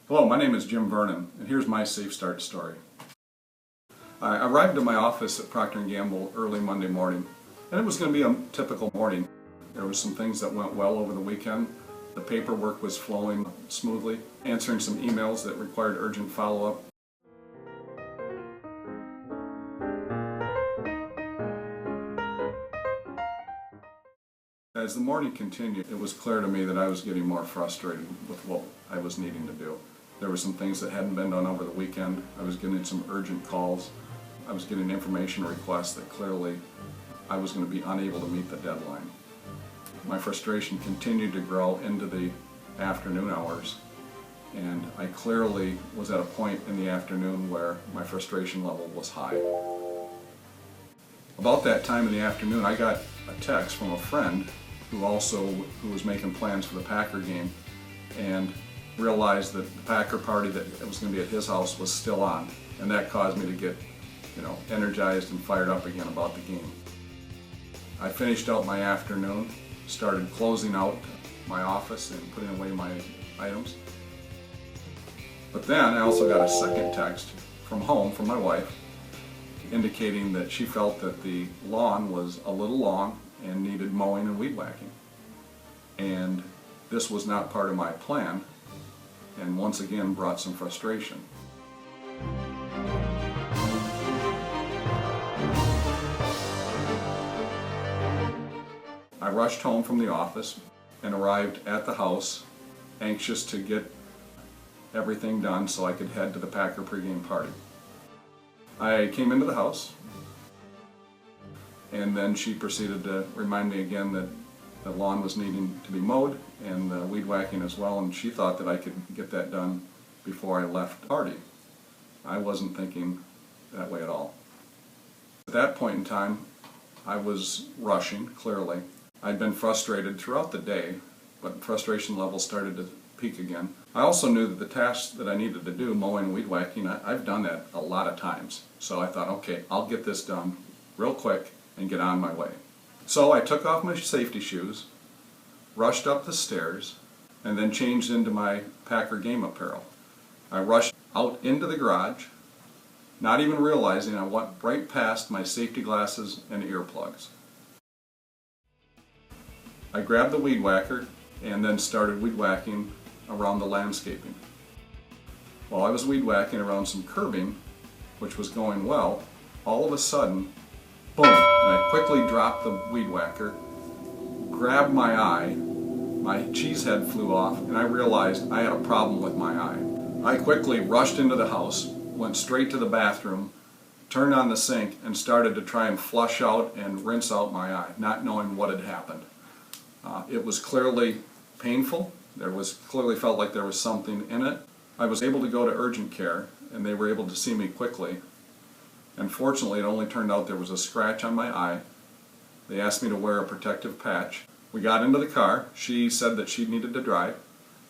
Hello, my name is Jim Vernon, and here's my SafeStart story. I arrived at my office at Procter & Gamble early Monday morning, and it was going to be a typical morning. There were some things that went well over the weekend. The paperwork was flowing smoothly, answering some emails that required urgent follow-up. As the morning continued, it was clear to me that I was getting more frustrated with what I was needing to do. There were some things that hadn't been done over the weekend. I was getting some urgent calls. I was getting information requests that clearly I was going to be unable to meet the deadline. My frustration continued to grow into the afternoon hours, and I clearly was at a point in the afternoon where my frustration level was high. About that time in the afternoon, I got a text from a friend who was making plans for the Packer game, and realized that the Packer party that was going to be at his house was still on, and that caused me to get, energized and fired up again about the game. I finished out my afternoon, started closing out my office and putting away my items. But then I also got a second text from home from my wife indicating that she felt that the lawn was a little long and needed mowing and weed whacking. And this was not part of my plan, and once again brought some frustration. I rushed home from the office and arrived at the house, anxious to get everything done so I could head to the Packer pregame party. I came into the house, and then she proceeded to remind me again that the lawn was needing to be mowed and the weed whacking as well, and she thought that I could get that done before I left the party. I wasn't thinking that way at all. At that point in time, I was rushing, clearly. I'd been frustrated throughout the day, but frustration levels started to peak again. I also knew that the tasks that I needed to do, mowing and weed whacking, I've done that a lot of times. So I thought, okay, I'll get this done real quick and get on my way. So I took off my safety shoes, rushed up the stairs, and then changed into my Packer game apparel. I rushed out into the garage, not even realizing I went right past my safety glasses and earplugs. I grabbed the weed whacker and then started weed whacking around the landscaping. While I was weed whacking around some curbing, which was going well, all of a sudden, boom, and I quickly dropped the weed whacker, grabbed my eye, my cheese head flew off, and I realized I had a problem with my eye. I quickly rushed into the house, went straight to the bathroom, turned on the sink, and started to try and flush out and rinse out my eye, not knowing what had happened. It was clearly painful. Clearly felt like there was something in it. I was able to go to urgent care, and they were able to see me quickly. Unfortunately, it only turned out there was a scratch on my eye. They asked me to wear a protective patch. We got into the car. She said that she needed to drive.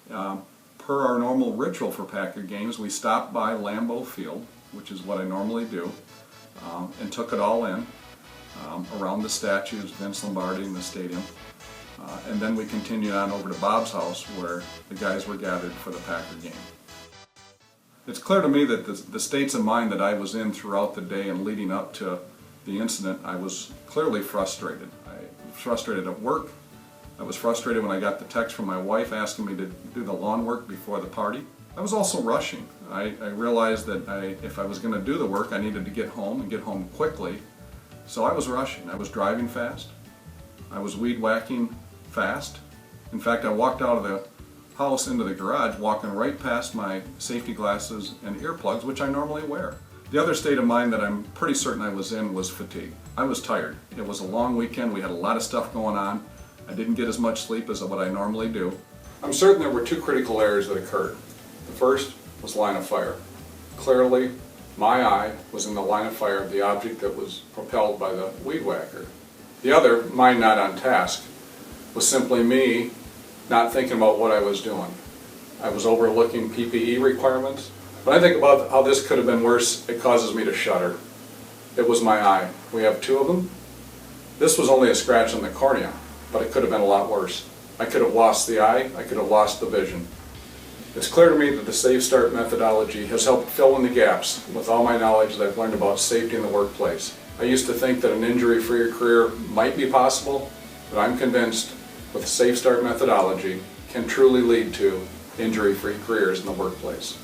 Per our normal ritual for Packer games, we stopped by Lambeau Field, which is what I normally do, and took it all in, around the statues, Vince Lombardi in the stadium. And then we continued on over to Bob's house where the guys were gathered for the Packer game. It's clear to me that the states of mind that I was in throughout the day and leading up to the incident, I was clearly frustrated. I was frustrated at work. I was frustrated when I got the text from my wife asking me to do the lawn work before the party. I was also rushing. I realized that if I was going to do the work, I needed to get home and get home quickly. So I was rushing. I was driving fast. I was weed whacking fast. In fact, I walked out of the house into the garage, walking right past my safety glasses and earplugs, which I normally wear. The other state of mind that I'm pretty certain I was in was fatigue. I was tired. It was a long weekend. We had a lot of stuff going on. I didn't get as much sleep as what I normally do. I'm certain there were two critical errors that occurred. The first was line of fire. Clearly, my eye was in the line of fire of the object that was propelled by the weed whacker. The other, mine not on task, was simply me not thinking about what I was doing. I was overlooking PPE requirements. When I think about how this could have been worse, it causes me to shudder. It was my eye. We have two of them. This was only a scratch on the cornea, but it could have been a lot worse. I could have lost the eye, I could have lost the vision. It's clear to me that the SafeStart methodology has helped fill in the gaps with all my knowledge that I've learned about safety in the workplace. I used to think that an injury-free career might be possible, but I'm convinced with the SafeStart methodology can truly lead to injury-free careers in the workplace.